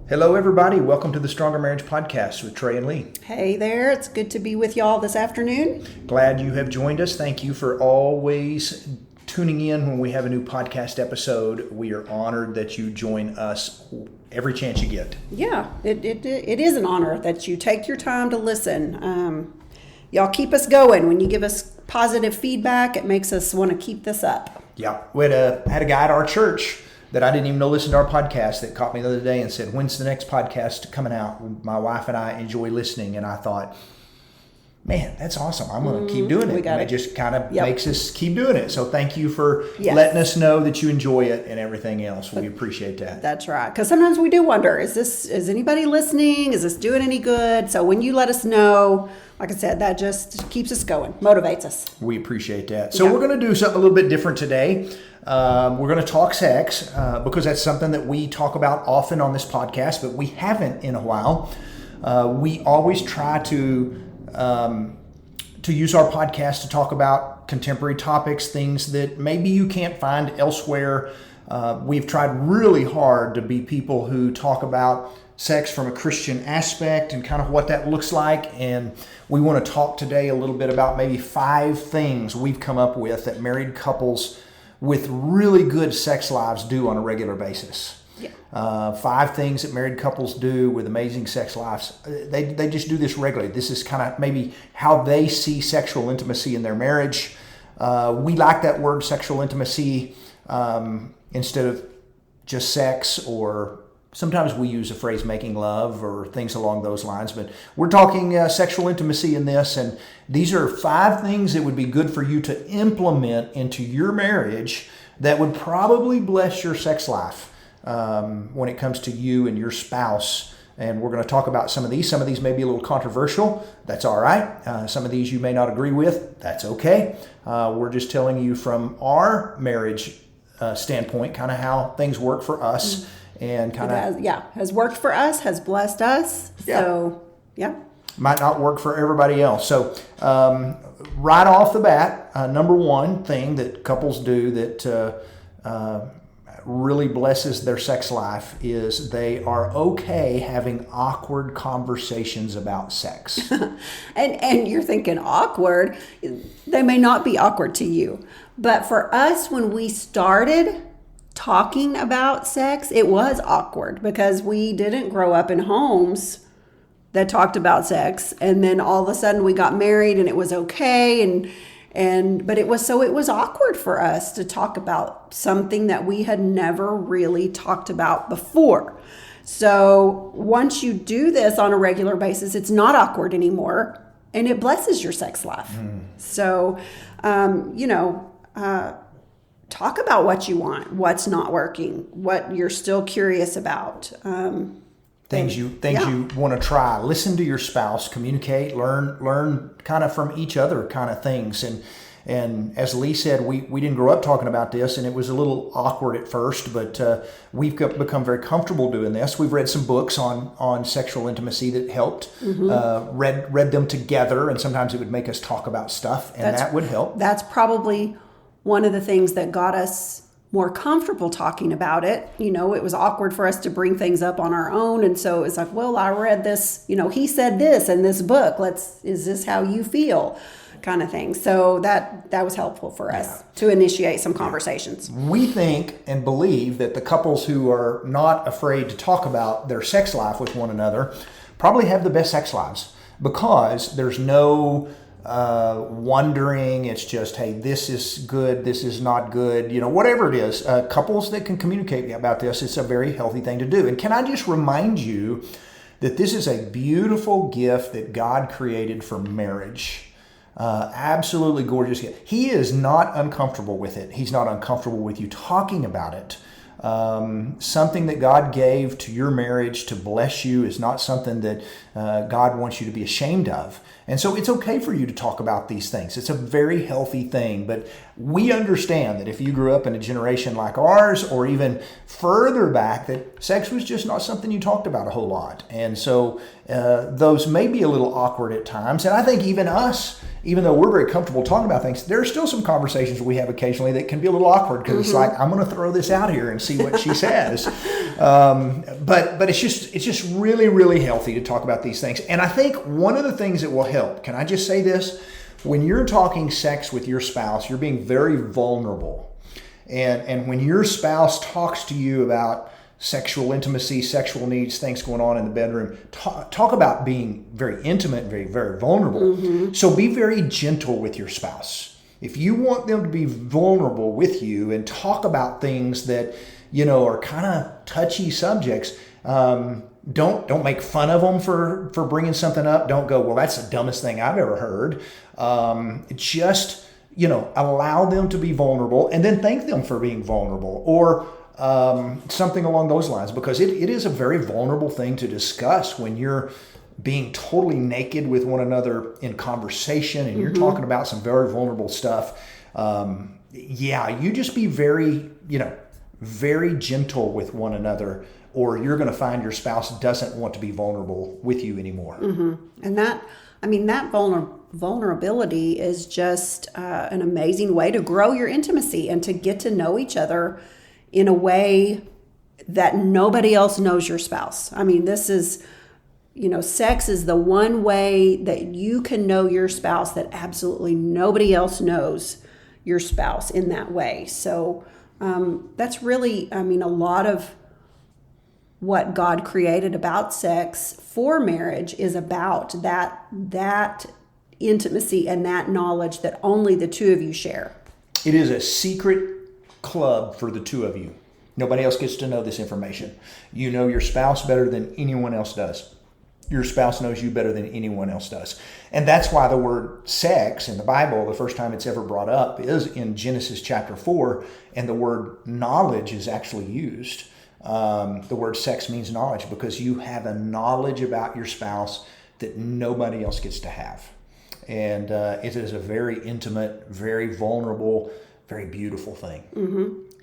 Hello, everybody. Welcome to the Stronger Marriage Podcast with Trey and Lea. Hey there. It's good to be with y'all this afternoon. Glad you have joined us. Thank you for always tuning in when we have a new podcast episode. We are honored that you join us every chance you get. Yeah, it is an honor that you take your time to listen. Y'all keep us going. When you give us positive feedback, it makes us want to keep this up. Yeah. We had a guy at our church that I didn't even know listened to our podcast that caught me the other day and said, "When's the next podcast coming out? My wife and I enjoy listening." And I thought, man, that's awesome. I'm going to keep doing it. And it just kind of makes us keep doing it. So thank you for letting us know that you enjoy it and everything else. We appreciate that. That's right. Because sometimes we do wonder, is anybody listening? Is this doing any good? So when you let us know, like I said, that just keeps us going, motivates us. We appreciate that. So we're going to do something a little bit different today. We're going to talk sex because that's something that we talk about often on this podcast, but we haven't in a while. We always try to use our podcast to talk about contemporary topics, things that maybe you can't find elsewhere. We've tried really hard to be people who talk about sex from a Christian aspect and kind of what that looks like. And we want to talk today a little bit about maybe 5 things we've come up with that married couples with really good sex lives do on a regular basis. 5 things that married couples do with amazing sex lives. They just do this regularly. This is kind of maybe how they see sexual intimacy in their marriage. We like that word sexual intimacy instead of just sex, or sometimes we use the phrase making love or things along those lines. But we're talking sexual intimacy in this, and these are 5 things that would be good for you to implement into your marriage that would probably bless your sex life. When it comes to you and your spouse. And we're going to talk about some of these. Some of these may be a little controversial. That's all right. Some of these you may not agree with. That's okay. We're just telling you from our marriage standpoint, kind of how things work for us. And kind of has worked for us, has blessed us. So, might not work for everybody else. So, right off the bat, number one thing that couples do that really blesses their sex life is they are okay having awkward conversations about sex. and you're thinking awkward. They may not be awkward to you. But for us, when we started talking about sex, it was awkward because we didn't grow up in homes that talked about sex. And then all of a sudden we got married and it was okay. But it was awkward for us to talk about something that we had never really talked about before. So once you do this on a regular basis, it's not awkward anymore, and it blesses your sex life. So, talk about what you want, what's not working, what you're still curious about. Things you want to try. Listen to your spouse, communicate, learn kind of from each other kind of things. And as Lee said, we didn't grow up talking about this, and it was a little awkward at first, but we've become very comfortable doing this. We've read some books on sexual intimacy that helped, read them together, and sometimes it would make us talk about stuff, and that would help. That's probably one of the things that got us more comfortable talking about it. It was awkward for us to bring things up on our own. And so it's like, well, I read this, he said this in this book. Is this how you feel? Kind of thing. So that was helpful for us to initiate some conversations. We think and believe that the couples who are not afraid to talk about their sex life with one another probably have the best sex lives, because there's no wondering. It's just, hey, this is good, this is not good, whatever it is. Couples that can communicate about this, it's a very healthy thing to do. And can I just remind you that this is a beautiful gift that God created for marriage. Absolutely gorgeous gift. He is not uncomfortable with it. He's not uncomfortable with you talking about it. Something that God gave to your marriage to bless you is not something that God wants you to be ashamed of. And so it's okay for you to talk about these things. It's a very healthy thing. But we understand that if you grew up in a generation like ours, or even further back, that sex was just not something you talked about a whole lot. And so those may be a little awkward at times. And I think even us even though we're very comfortable talking about things, there are still some conversations we have occasionally that can be a little awkward because it's like, I'm going to throw this out here and see what she says. But it's just really, really healthy to talk about these things. And I think one of the things that will help, can I just say this? When you're talking sex with your spouse, you're being very vulnerable. And when your spouse talks to you about sexual intimacy, sexual needs, things going on in the bedroom, talk about being very intimate, very, very vulnerable. So be very gentle with your spouse. If you want them to be vulnerable with you and talk about things that, are kind of touchy subjects, don't make fun of them for bringing something up. Don't go, well, that's the dumbest thing I've ever heard. Just, allow them to be vulnerable and then thank them for being vulnerable, or something along those lines, because it is a very vulnerable thing to discuss when you're being totally naked with one another in conversation and you're talking about some very vulnerable stuff. You just be very, very gentle with one another, or you're going to find your spouse doesn't want to be vulnerable with you anymore. And that vulnerability is just an amazing way to grow your intimacy and to get to know each other in a way that nobody else knows your spouse. I mean, this is, sex is the one way that you can know your spouse that absolutely nobody else knows your spouse in that way. So that's really, a lot of what God created about sex for marriage is about that intimacy and that knowledge that only the two of you share. It is a secret club for the two of you. Nobody else gets to know this information. You know your spouse better than anyone else does. Your spouse knows you better than anyone else does. And that's why the word sex in the Bible, the first time it's ever brought up, is in Genesis chapter 4, and the word knowledge is actually used. The word sex means knowledge, because you have a knowledge about your spouse that nobody else gets to have. And it is a very intimate, very vulnerable, very beautiful thing.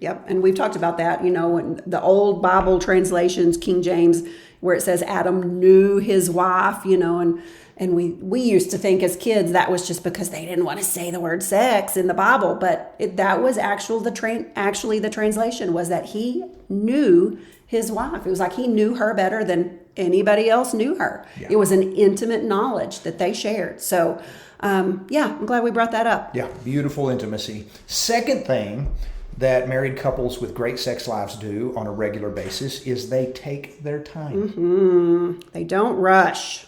Yep. And we've talked about that, in the old Bible translations, King James, where it says Adam knew his wife, and we used to think as kids that was just because they didn't want to say the word sex in the Bible. But that was actually the translation was that he knew his wife. It was like he knew her better than anybody else knew her. Yeah. It was an intimate knowledge that they shared. So, I'm glad we brought that up. Yeah, beautiful intimacy. Second thing that married couples with great sex lives do on a regular basis is they take their time. They don't rush,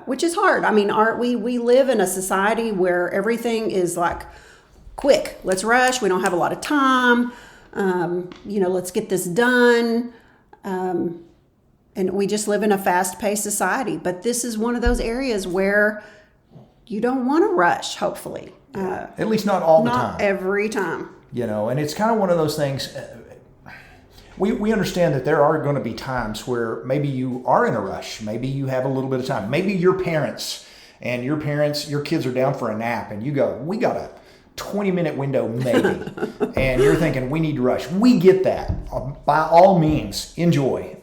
which is hard. I mean, we live in a society where everything is like quick. Let's rush. We don't have a lot of time. Let's get this done. And we just live in a fast-paced society. But this is one of those areas where you don't want to rush, hopefully. At least not all the time. Not every time. And it's kind of one of those things. We understand that there are going to be times where maybe you are in a rush. Maybe you have a little bit of time. Maybe your kids are down for a nap and you go, we got a 20-minute window maybe. And you're thinking, we need to rush. We get that. By all means, enjoy.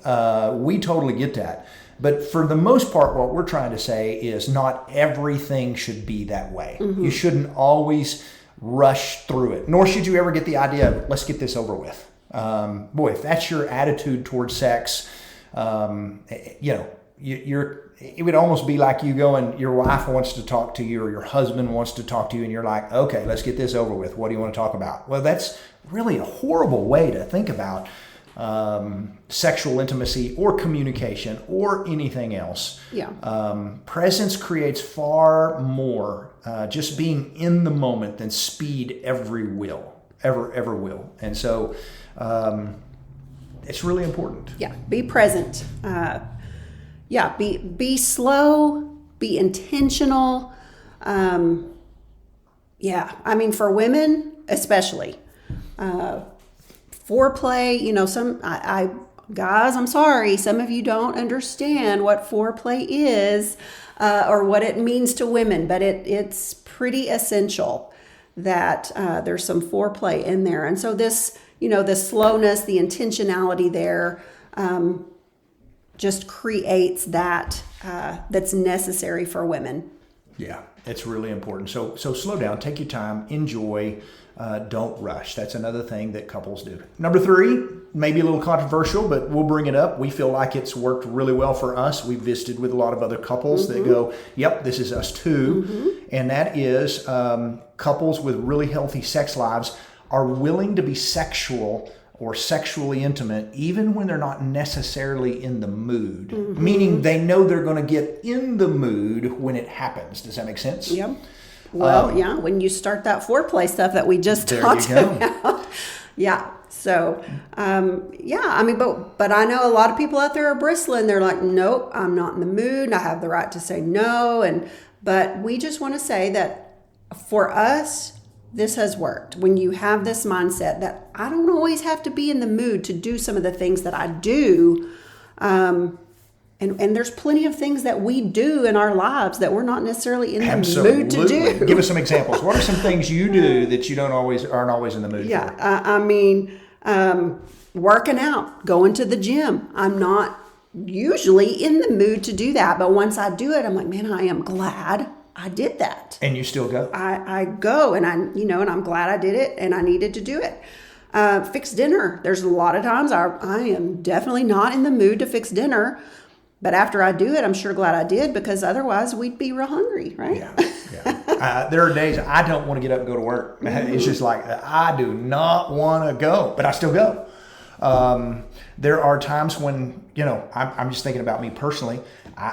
We totally get that. But for the most part, what we're trying to say is not everything should be that way. You shouldn't always rush through it, nor should you ever get the idea of, let's get this over with. If that's your attitude towards sex, it would almost be like you going, your wife wants to talk to you or your husband wants to talk to you and you're like, okay, let's get this over with. What do you want to talk about? Well, that's really a horrible way to think about sexual intimacy or communication or anything else. Presence creates far more just being in the moment than speed ever will. And so it's really important. Be present. Be slow, be intentional. For women especially. Foreplay, guys, I'm sorry, some of you don't understand what foreplay is or what it means to women, but it's pretty essential that there's some foreplay in there. And so this, the slowness, the intentionality there just creates that that's necessary for women. Yeah, it's really important. So slow down, take your time, enjoy, don't rush. That's another thing that couples do. Number 3, maybe a little controversial, but we'll bring it up. We feel like it's worked really well for us. We've visited with a lot of other couples that go, yep, this is us too. And that is couples with really healthy sex lives are willing to be sexual or sexually intimate, even when they're not necessarily in the mood. Meaning they know they're going to get in the mood when it happens. Does that make sense? Yep. Well, yeah, when you start that foreplay stuff that we just talked about. Yeah. So, but I know a lot of people out there are bristling. They're like, nope, I'm not in the mood. I have the right to say no. But we just want to say that for us, this has worked. When you have this mindset that I don't always have to be in the mood to do some of the things that I do. And there's plenty of things that we do in our lives that we're not necessarily in the mood to do. Give us some examples. What are some things you do that you aren't always in the mood for? Working out, going to the gym. I'm not usually in the mood to do that, but once I do it, I'm like, man, I am glad I did that. And you still go? I go, and and I'm glad I did it, and I needed to do it. Fix dinner. There's a lot of times I am definitely not in the mood to fix dinner. But after I do it, I'm sure glad I did, because otherwise we'd be real hungry, right? Yeah. There are days I don't want to get up and go to work. It's just like, I do not want to go, but I still go. There are times when, I'm just thinking about me personally.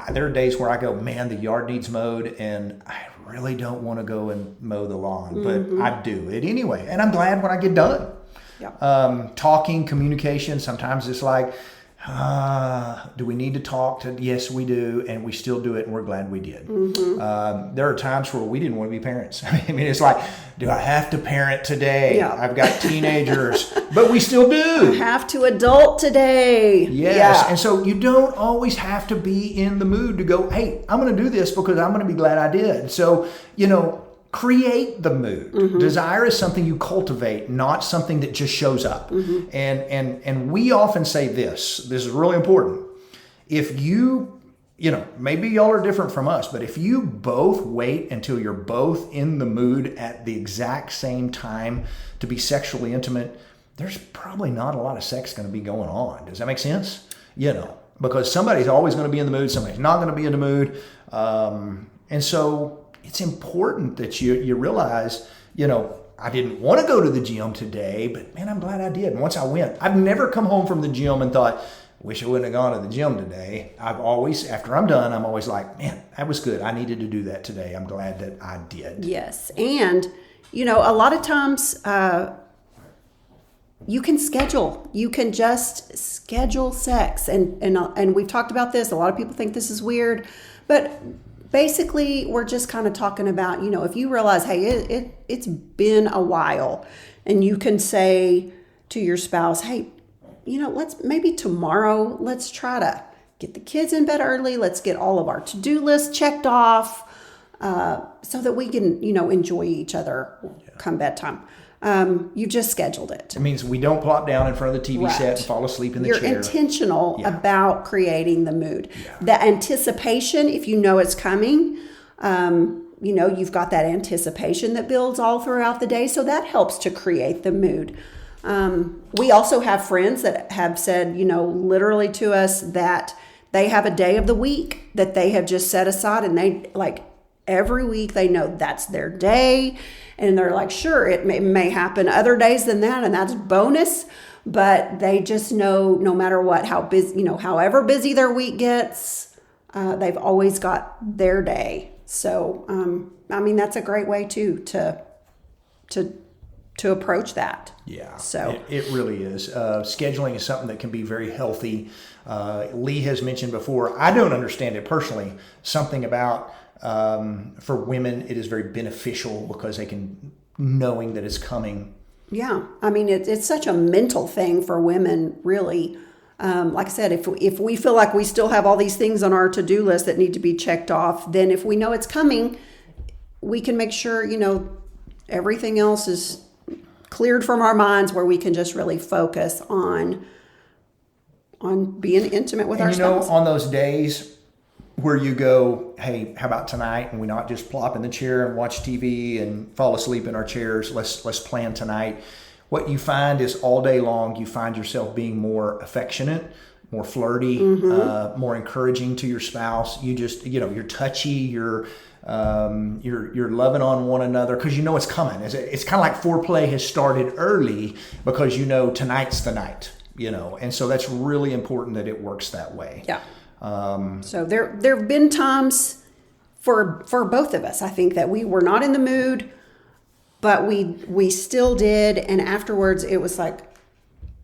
There are days where I go, man, the yard needs mowed, and I really don't want to go and mow the lawn, but I do it anyway. And I'm glad when I get done. Yeah. Talking, communication, sometimes it's like, do we need to talk? Yes, we do, and we still do it, and we're glad we did. There are times where we didn't want to be parents. I mean, it's like, do I have to parent today? Yeah. I've got teenagers, but we still do. I have to adult today. Yes, yeah. And so you don't always have to be in the mood to go, hey, I'm going to do this because I'm going to be glad I did. So, create the mood. Desire is something you cultivate, not something that just shows up. And we often say this is really important. If you, maybe y'all are different from us, but if you both wait until you're both in the mood at the exact same time to be sexually intimate, there's probably not a lot of sex going to be going on. Does that make sense? Because somebody's always going to be in the mood, somebody's not going to be in the mood. And so it's important that you realize, I didn't want to go to the gym today, but man, I'm glad I did. And once I went, I've never come home from the gym and thought, wish I wouldn't have gone to the gym today. I've always, after I'm done, I'm always like, man, that was good. I needed to do that today. I'm glad that I did. Yes. And, a lot of times you can just schedule sex. And we've talked about this. A lot of people think this is weird, but basically, we're just kind of talking about, if you realize, hey, it's been a while, and you can say to your spouse, hey, maybe tomorrow, let's try to get the kids in bed early. Let's get all of our to-do lists checked off so that we can, enjoy each other come bedtime. You just scheduled it. It means we don't plop down in front of the TV set and fall asleep in the chair. You're intentional about creating the mood. Yeah. The anticipation, if you know it's coming, you've got that anticipation that builds all throughout the day. So that helps to create the mood. We also have friends that have said, literally to us that they have a day of the week that they have just set aside, and they every week they know that's their day. And they're like, sure, it may happen other days than that, and that's bonus. But they just know no matter what, how busy, however busy their week gets, they've always got their day. So, that's a great way too to approach that. Yeah, so it really is. Scheduling is something that can be very healthy. Lee has mentioned before. I don't understand it personally. Something about. For women, it is very beneficial because they can, knowing that it's coming. Yeah. It's such a mental thing for women, really. Like I said, if we feel like we still have all these things on our to-do list that need to be checked off, then if we know it's coming, we can make sure, everything else is cleared from our minds, where we can just really focus on being intimate with our spouse. On those days, where you go, hey, how about tonight? And we not just plop in the chair and watch TV and fall asleep in our chairs. Let's plan tonight. What you find is all day long, you find yourself being more affectionate, more flirty, more encouraging to your spouse. You just, you're touchy, you're loving on one another because you know it's coming. It's kind of like foreplay has started early because tonight's the night, and so that's really important that it works that way. Yeah. So there have been times for both of us, I think, that we were not in the mood, but we still did, and afterwards it was like,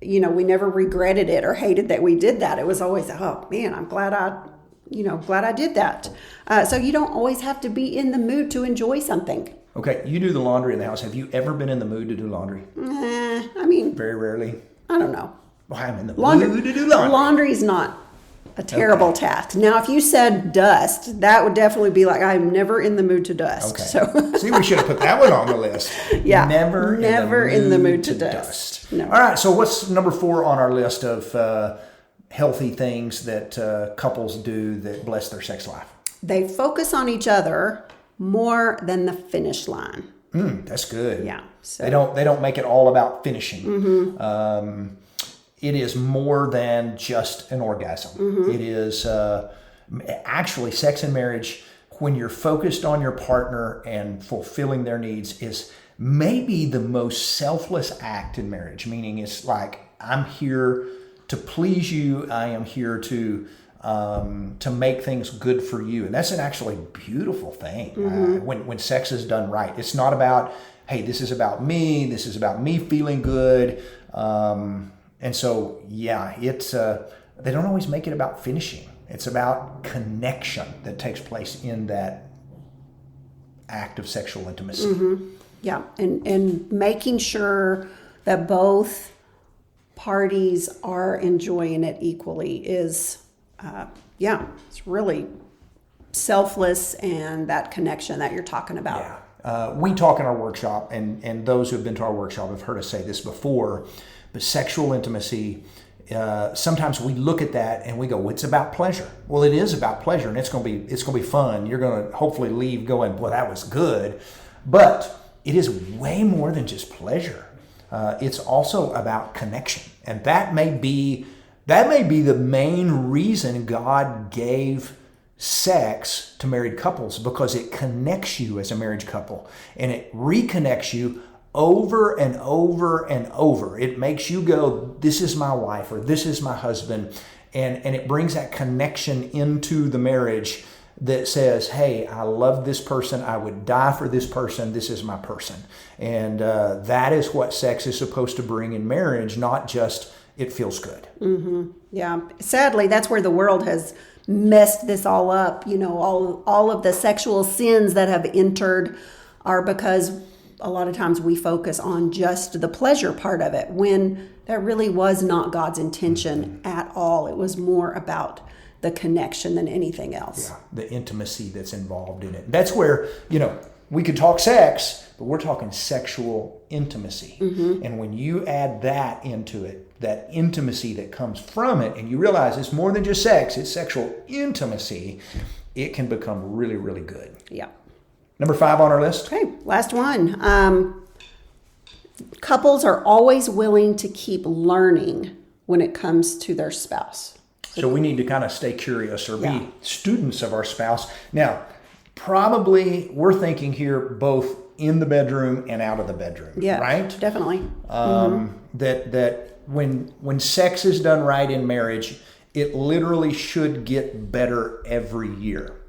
we never regretted it or hated that we did that. It was always, oh man, I'm glad I did that. So you don't always have to be in the mood to enjoy something. Okay, you do the laundry in the house. Have you ever been in the mood to do laundry? Very rarely. I don't know. Well, I'm in the mood to do laundry. Laundry's not a terrible task. Now, if you said dust, that would definitely be like, I'm never in the mood to dust. Okay. So see, we should have put that one on the list. Yeah. Never in the mood to dust. No. All right. So what's number 4 on our list of healthy things that couples do that bless their sex life? They focus on each other more than the finish line. That's good. Yeah. So they don't make it all about finishing. It is more than just an orgasm. It is actually sex and marriage, when you're focused on your partner and fulfilling their needs, is maybe the most selfless act in marriage. Meaning it's like, I'm here to please you. I am here to make things good for you. And that's an actually beautiful thing when sex is done right. It's not about, hey, this is about me. This is about me feeling good. And so, yeah, it's they don't always make it about finishing. It's about connection that takes place in that act of sexual intimacy. Yeah, and making sure that both parties are enjoying it equally is, it's really selfless, and that connection that you're talking about. Yeah, we talk in our workshop, and those who have been to our workshop have heard us say this before. But sexual intimacy, sometimes we look at that and we go, well, it's about pleasure. Well, it is about pleasure, and it's going to be fun. You're going to hopefully leave going, well, that was good. But it is way more than just pleasure. It's also about connection, and that may be the main reason God gave sex to married couples, because it connects you as a married couple, and it reconnects you over and over and over. It makes you go, this is my wife, or this is my husband. And it brings that connection into the marriage that says, hey, I love this person. I would die for this person. This is my person. And that is what sex is supposed to bring in marriage, not just it feels good. Yeah. Sadly, that's where the world has messed this all up. All of the sexual sins that have entered are because a lot of times we focus on just the pleasure part of it, when that really was not God's intention at all. It was more about the connection than anything else. Yeah, the intimacy that's involved in it. That's where, we could talk sex, but we're talking sexual intimacy. And when you add that into it, that intimacy that comes from it, and you realize it's more than just sex, it's sexual intimacy, it can become really, really good. Yeah. Number 5 on our list. Okay, last one. Couples are always willing to keep learning when it comes to their spouse. So we need to kind of stay curious or be students of our spouse. Now, probably we're thinking here both in the bedroom and out of the bedroom, right? Definitely. That when sex is done right in marriage, it literally should get better every year.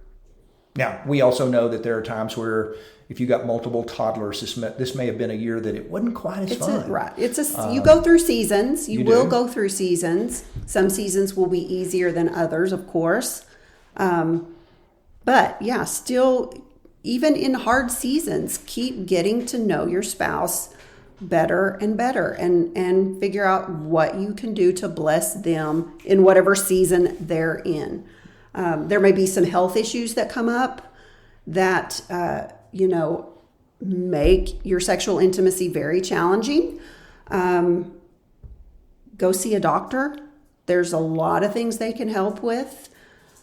Now, we also know that there are times where if you got multiple toddlers, this may have been a year that it wasn't quite as fun. You go through seasons. You will do. go through seasons. Some seasons will be easier than others, of course. But yeah, still, even in hard seasons, keep getting to know your spouse better and better, and figure out what you can do to bless them in whatever season they're in. There may be some health issues that come up that, make your sexual intimacy very challenging. Go see a doctor. There's a lot of things they can help with.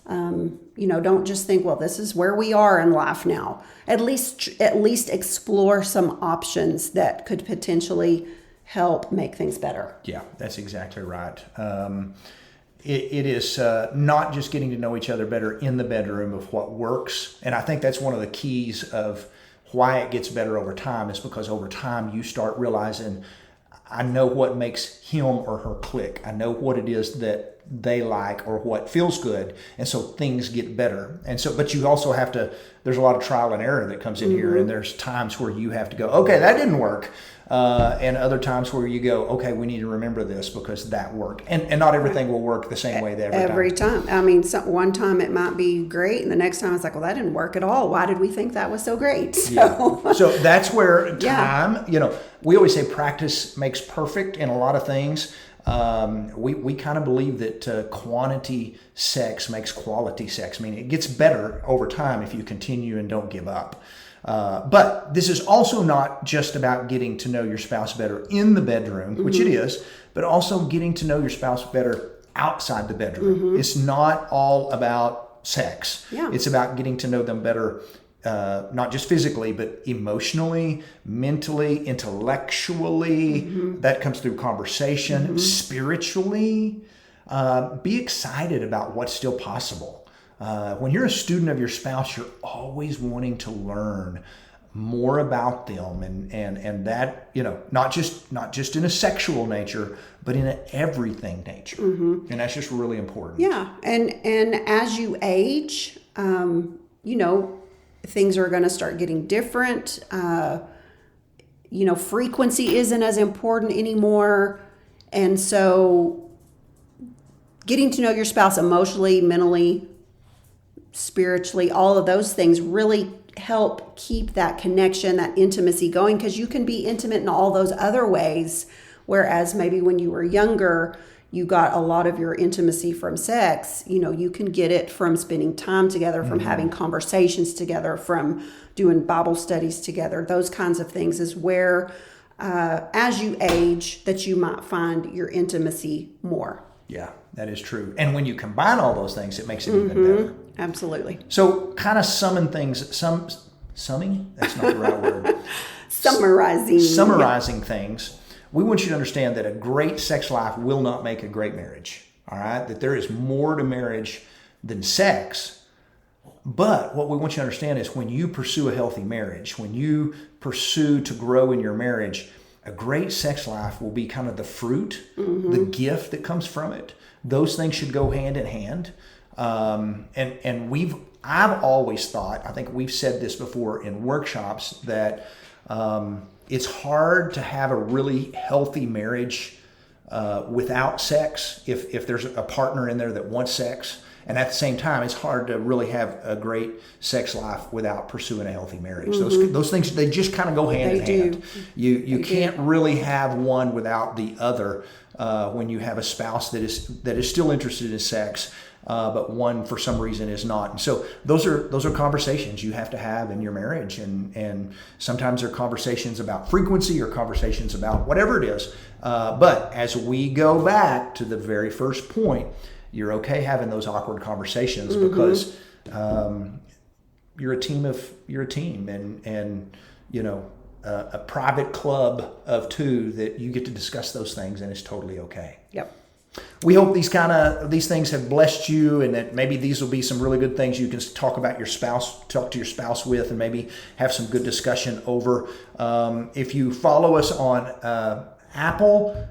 Don't just think, well, this is where we are in life now. At least explore some options that could potentially help make things better. Yeah, that's exactly right. It is not just getting to know each other better in the bedroom of what works. And I think that's one of the keys of why it gets better over time, is because over time you start realizing, I know what makes him or her click. I know what it is that they like or what feels good. And so things get better. And so, but you also have to, there's a lot of trial and error that comes in here. And there's times where you have to go, okay, that didn't work. And other times where you go, okay, we need to remember this because that worked. And not everything will work the same way every time. I mean, one time it might be great, and the next time it's like, well, that didn't work at all. Why did we think that was so great? So that's where time, we always say practice makes perfect in a lot of things. We kind of believe that quantity sex makes quality sex. I mean, it gets better over time if you continue and don't give up. But this is also not just about getting to know your spouse better in the bedroom, which it is, but also getting to know your spouse better outside the bedroom. It's not all about sex. It's about getting to know them better, not just physically, but emotionally, mentally, intellectually. That comes through conversation, spiritually. Be excited about what's still possible. When you're a student of your spouse, you're always wanting to learn more about them, and that, not just in a sexual nature, but in an everything nature. And that's just really important. Yeah. And as you age, things are going to start getting different. Frequency isn't as important anymore. And so getting to know your spouse emotionally, mentally, spiritually, all of those things really help keep that connection, that intimacy going, because you can be intimate in all those other ways. Whereas maybe when you were younger, you got a lot of your intimacy from sex. You can get it from spending time together, from having conversations together, from doing Bible studies together. Those kinds of things is where, as you age, that you might find your intimacy more. Yeah, that is true. And when you combine all those things, it makes it even better. Absolutely. So kind of summing things, summing? That's not the right word. Summarizing things. We want you to understand that a great sex life will not make a great marriage. All right? That there is more to marriage than sex. But what we want you to understand is when you pursue a healthy marriage, when you pursue to grow in your marriage, a great sex life will be kind of the fruit, the gift that comes from it. Those things should go hand in hand. I've always thought, I think we've said this before in workshops, that it's hard to have a really healthy marriage without sex if there's a partner in there that wants sex. And at the same time, it's hard to really have a great sex life without pursuing a healthy marriage. Those things, they just kind of go hand in hand. You can't really have one without the other when you have a spouse that is still interested in sex, but one for some reason is not. And so those are conversations you have to have in your marriage, and sometimes they're conversations about frequency or conversations about whatever it is. But as we go back to the very first point, you're okay having those awkward conversations because you're a team, and a private club of two that you get to discuss those things, and it's totally okay. Yep. We hope these things have blessed you, and that maybe these will be some really good things you can talk to your spouse with, and maybe have some good discussion over. If you follow us on Apple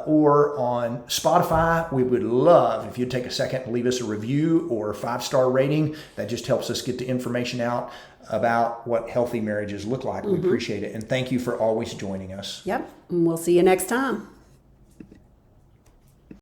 or on Spotify, we would love if you'd take a second and leave us a review or a 5-star rating. That just helps us get the information out about what healthy marriages look like. We appreciate it. And thank you for always joining us. Yep. And we'll see you next time.